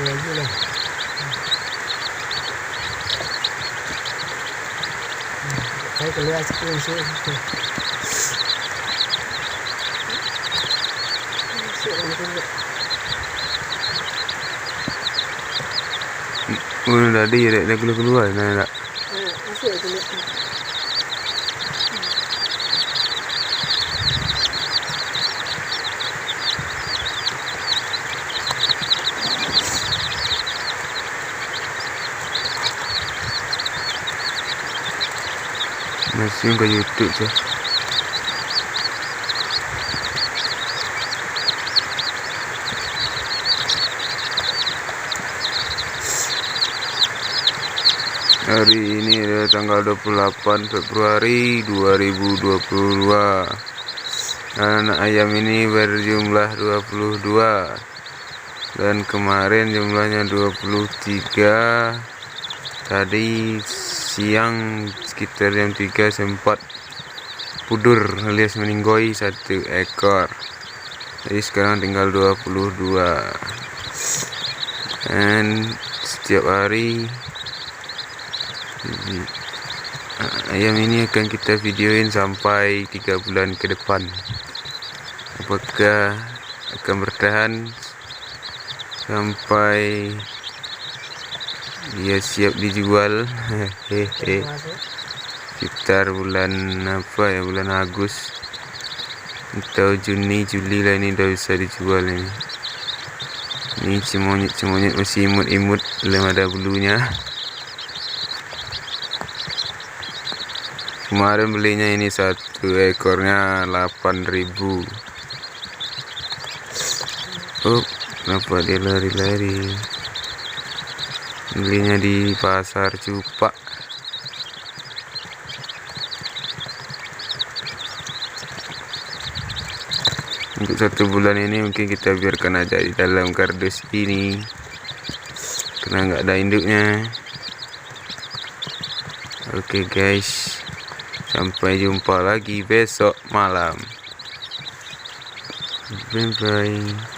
aja lah. Saya keluar sepuluh sih. Udah tadi ada keluar nak. Masih ada lihat. Masih ke YouTube je. Hari ini adalah tanggal 28 Februari 2022. Anak ayam ini berjumlah 22 dan kemarin jumlahnya 23. Tadi siang sekitar jam 3 sempat pudur alias meninggoy 1 ekor. Jadi sekarang tinggal 22. Dan setiap hari ayam ini akan kita videoin sampai 3 bulan ke depan. Apakah akan bertahan sampai dia siap dijual? Hehehe. Sekitar bulan apa ya, bulan Agustus atau Juni Juli lah ini udah bisa dijual ini. Ini cemonyet masih imut-imut, belum ada bulunya. Kemarin belinya ini 1 ekornya 8.000. Oh, kenapa dia lari-lari? Belinya di pasar Cupak. Untuk 1 bulan ini mungkin kita biarkan aja di dalam kardus ini karena nggak ada induknya. Oke guys, sampai jumpa lagi besok malam. Bye bye.